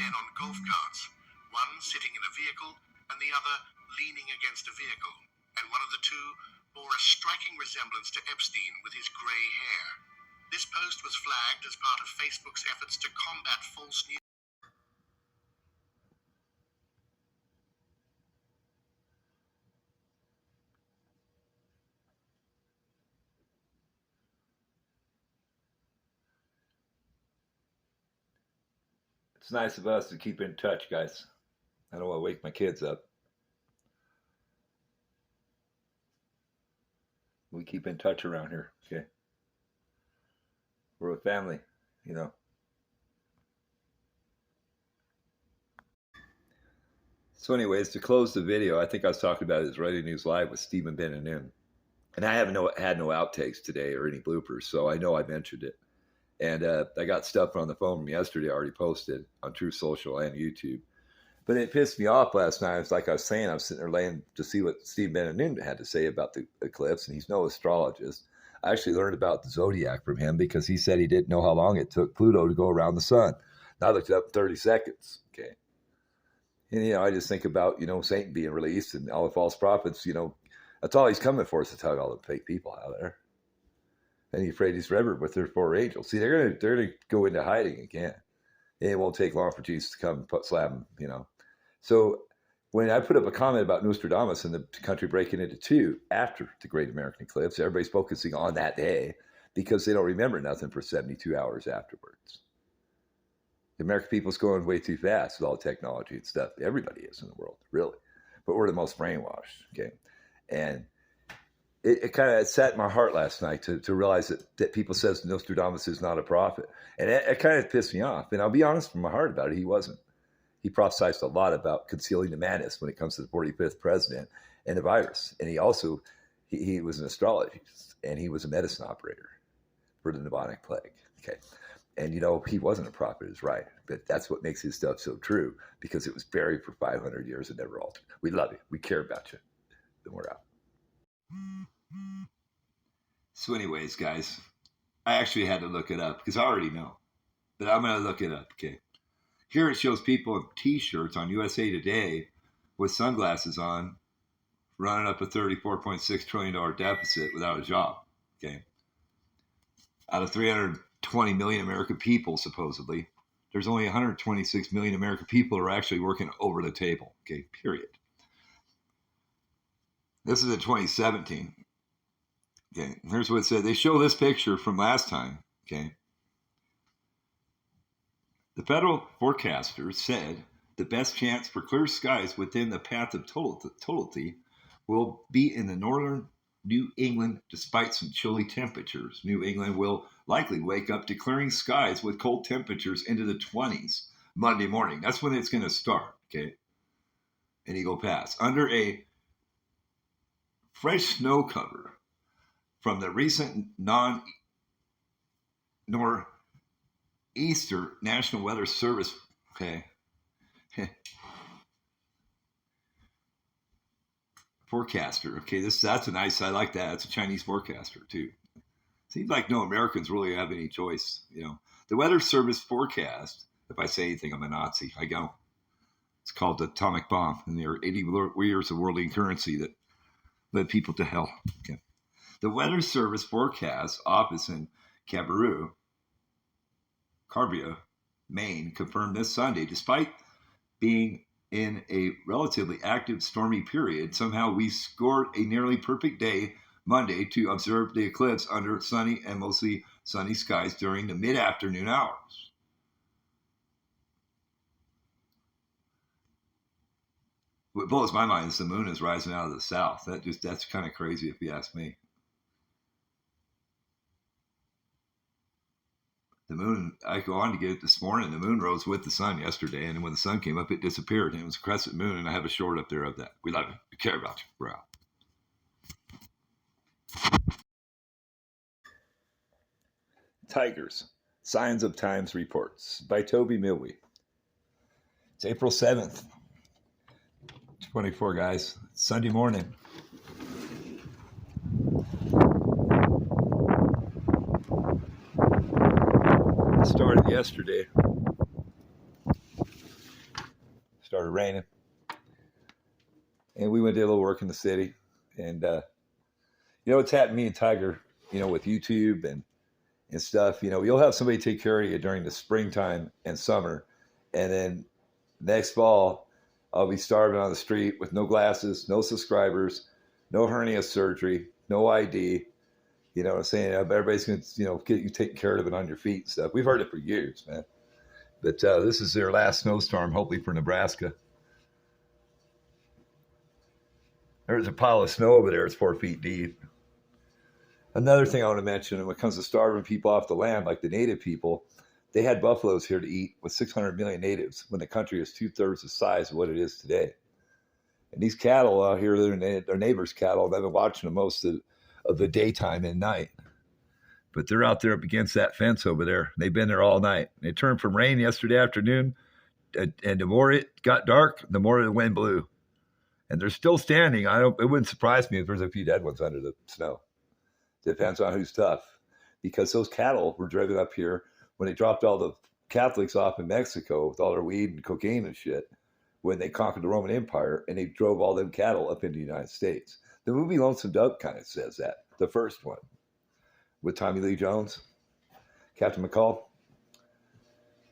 men on golf carts, one sitting in a vehicle and the other leaning against a vehicle, and one of the two bore a striking resemblance to Epstein with his grey hair. This post was flagged as part of Facebook's efforts to combat false news. It's nice of us to keep in touch, guys. I don't want to wake my kids up. We keep in touch around here, okay? We're a family, you know. So anyways, to close the video, I think I was talking about Israeli News Live with Stephen Ben-Anin. And I had no outtakes today or any bloopers, so I know I mentioned it. And I got stuff on the phone from yesterday I already posted on Truth Social and YouTube. But it pissed me off last night. It's like I was saying, I was sitting there laying to see what Steve Ben-Anin had to say about the eclipse, and he's no astrologist. I actually learned about the zodiac from him because he said he didn't know how long it took Pluto to go around the sun. Now I looked it up in 30 seconds, okay? And, you know, I just think about, you know, Satan being released and all the false prophets, you know, that's all he's coming for is to tug all the fake people out there. And he's afraid he's forever with their 4 angels. See, they're gonna go into hiding again. And it won't take long for Jesus to come and slap him, you know. So when I put up a comment about Nostradamus and the country breaking into two after the Great American Eclipse, everybody's focusing on that day because they don't remember nothing for 72 hours afterwards. The American people's going way too fast with all the technology and stuff. Everybody is in the world, really. But we're the most brainwashed, okay? And it kind of sat in my heart last night to realize that people says Nostradamus is not a prophet. And it kind of pissed me off. And I'll be honest from my heart about it, he wasn't. He prophesied a lot about concealing the madness when it comes to the 45th president and the virus. And he also, he was an astrologist and he was a medicine operator for the bubonic plague, okay? And, you know, he wasn't a prophet, is right. But that's what makes his stuff so true because it was buried for 500 years and never altered. We love you. We care about you. Then we're out. So anyways, guys, I actually had to look it up because I already know. But I'm going to look it up, okay? Here it shows people in T-shirts on USA Today with sunglasses on running up a $34.6 trillion deficit without a job, okay? Out of 320 million American people, supposedly, there's only 126 million American people who are actually working over the table, okay, period. This is in 2017. Okay, here's what it said. They show this picture from last time, okay? The federal forecaster said the best chance for clear skies within the path of totality will be in the northern New England despite some chilly temperatures. New England will likely wake up to clearing skies with cold temperatures into the 20s Monday morning. That's when it's going to start, okay? And Eagle Pass. Under a fresh snow cover from the recent Northeastern National Weather Service, okay, forecaster. Okay, that's a nice. I like that. It's a Chinese forecaster too. Seems like no Americans really have any choice. You know, the Weather Service forecast. If I say anything, I'm a Nazi. I go. It's called the atomic bomb, and there are 80 years of worldly currency that led people to hell. Okay. The Weather Service forecast office in Caribou, Maine, confirmed this Sunday, despite being in a relatively active stormy period, somehow we scored a nearly perfect day Monday to observe the eclipse under sunny and mostly sunny skies during the mid-afternoon hours. What blows my mind is the moon is rising out of the south. That's kind of crazy if you ask me. The moon, I go on to get it this morning. The moon rose with the sun yesterday, and when the sun came up, it disappeared. And it was a crescent moon, and I have a short up there of that. We love you. We care about you. We're out. Tigers, Signs of Times Reports by Toby Milwee. It's April 7th. 24, guys. It's Sunday morning. Started yesterday. started raining. And we went to do a little work in the city. And, it's happened to me and Tiger, with YouTube and stuff. You'll have somebody take care of you during the springtime and summer. And then next fall, I'll be starving on the street with no glasses, no subscribers, no hernia surgery, no ID. You know what I'm saying? Everybody's going to, get you taken care of it on your feet and stuff. We've heard it for years, man. But this is their last snowstorm, hopefully for Nebraska. There's a pile of snow over there. It's 4 feet deep. Another thing I want to mention, when it comes to starving people off the land, like the native people, they had buffaloes here to eat with 600 million natives when the country is 2/3 the size of what it is today. And these cattle out here, they're neighbors' cattle. They've been watching them most of the daytime and night. But they're out there up against that fence over there. They've been there all night. They turned from rain yesterday afternoon, and the more it got dark, the more the wind blew. And they're still standing. It wouldn't surprise me if there's a few dead ones under the snow. Depends on who's tough. Because those cattle were driven up here when they dropped all the Catholics off in Mexico with all their weed and cocaine and shit when they conquered the Roman Empire, and they drove all them cattle up into the United States. The movie Lonesome Dove kind of says that, the first one, with Tommy Lee Jones, Captain McCall.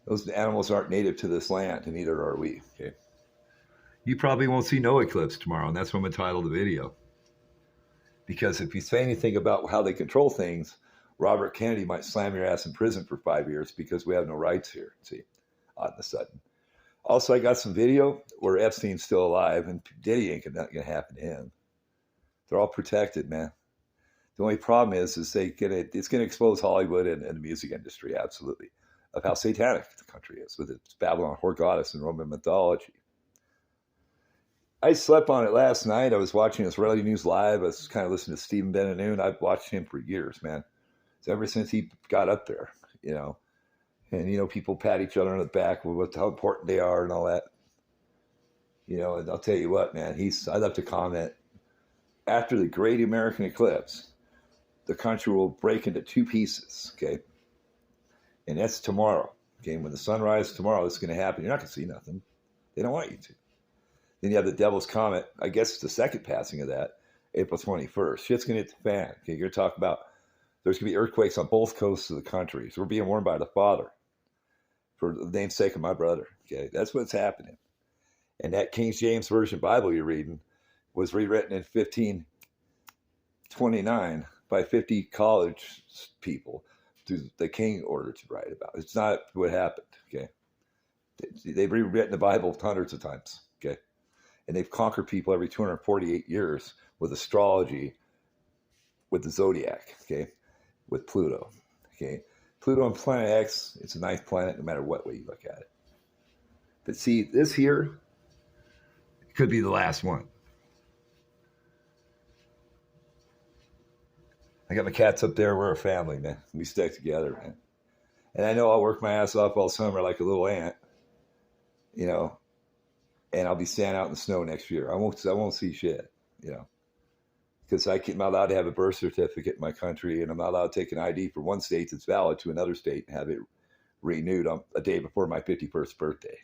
Those animals aren't native to this land, and neither are we, okay? You probably won't see no eclipse tomorrow, and that's what I'm going to title the video. Because if you say anything about how they control things, Robert Kennedy might slam your ass in prison for 5 years because we have no rights here, see, all of a sudden. Also, I got some video where Epstein's still alive, and Diddy ain't going to happen to him. They're all protected, man. The only problem is it's going to expose Hollywood and the music industry, absolutely, of how satanic the country is with its Babylon whore goddess and Roman mythology. I slept on it last night. I was watching Israeli News Live. I was kind of listening to Stephen Ben-Nun. I've watched him for years, man. So ever since he got up there, And, people pat each other on the back with how important they are and all that. And I'll tell you what, man, I'd love to comment. After the great American eclipse, the country will break into 2 pieces, okay? And that's tomorrow, okay? When the sun rises tomorrow, it's going to happen. You're not going to see nothing. They don't want you to. Then you have the Devil's Comet. I guess it's the second passing of that, April 21st. Shit's going to hit the fan, okay? You're going to talk about there's going to be earthquakes on both coasts of the country. So we're being warned by the Father for the namesake of my brother, okay? That's what's happening. And that King James Version Bible you're reading was rewritten in 1529 by 50 college people the king ordered to write about. It's not what happened, okay? They've rewritten the Bible hundreds of times, okay? And they've conquered people every 248 years with astrology, with the zodiac, okay? With Pluto, okay? Pluto and Planet X, it's a nice planet no matter what way you look at it. But see, this here could be the last one. I got my cats up there. We're a family, man. We stick together, man. And I know I'll work my ass off all summer like a little ant, and I'll be standing out in the snow next year. I won't see shit, because I'm not allowed to have a birth certificate in my country, and I'm not allowed to take an ID for one state that's valid to another state and have it renewed on a day before my 51st birthday.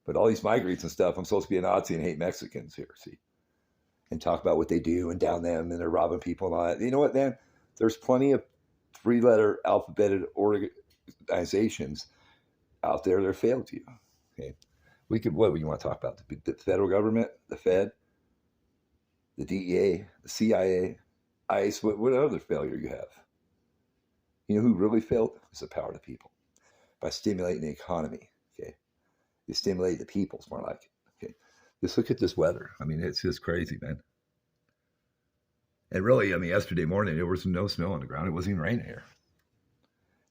But all these migrants and stuff, I'm supposed to be a Nazi and hate Mexicans here, see? And talk about what they do and down them and they're robbing people and all that. You know what, man? There's plenty of 3-letter alphabeted organizations out there that failed you. Okay, what do you want to talk about? The federal government, the Fed, the DEA, the CIA, ICE. What other failure you have? You know who really failed? It's the power of the people by stimulating the economy. Okay, you stimulate the people. It's more like it. Okay. Just look at this weather. I mean, it's just crazy, man. And really, yesterday morning, there was no snow on the ground. It wasn't even raining here.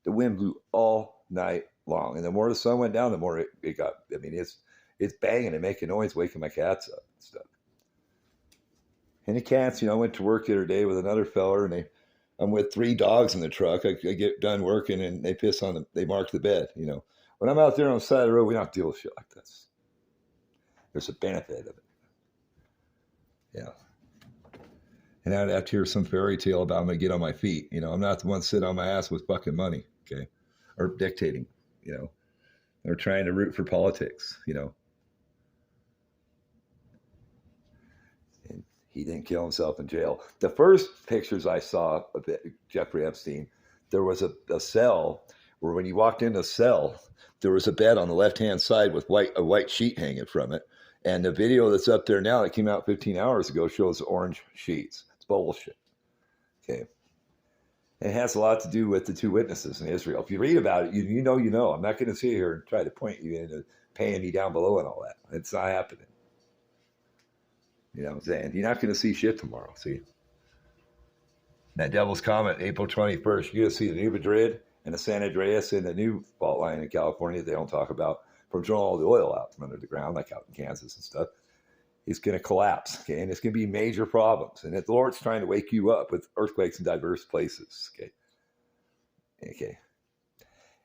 The wind blew all night long. And the more the sun went down, the more it got, it's banging and making noise, waking my cats up and stuff. And the cats, I went to work the other day with another feller, and I'm with 3 dogs in the truck. I get done working, and they piss on they mark the bed, When I'm out there on the side of the road, we don't deal with shit like this. There's a benefit of it. Yeah. And I'd have to hear some fairy tale about I'm going to get on my feet. I'm not the one sitting on my ass with fucking money, okay? Or dictating, They're trying to root for politics, He didn't kill himself in jail. The first pictures I saw of Jeffrey Epstein, there was a cell where when you walked in the cell, there was a bed on the left-hand side with a white sheet hanging from it. And the video that's up there now that came out 15 hours ago shows orange sheets. It's bullshit. Okay. It has a lot to do with the two witnesses in Israel. If you read about it, you know. I'm not going to sit here and try to point you into paying me down below and all that. It's not happening. You know what I'm saying? You're not going to see shit tomorrow. See? That Devil's Comet, April 21st, you're going to see the New Madrid and the San Andreas and the new fault line in California they don't talk about from drawing all the oil out from under the ground, like out in Kansas and stuff. It's going to collapse, okay? And it's going to be major problems. And the Lord's trying to wake you up with earthquakes in diverse places, okay? Okay.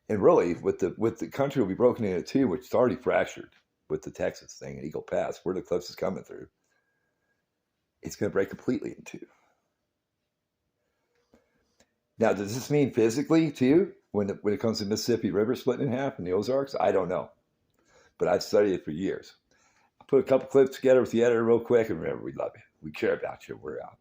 And really, with the country will be broken into two, which is already fractured with the Texas thing and Eagle Pass, where the cliffs is coming through. It's going to break completely in two. Now, does this mean physically to you when it comes to Mississippi River splitting in half and the Ozarks? I don't know. But I've studied it for years. I'll put a couple clips together with the editor real quick, and remember, we love you. We care about you. We're out.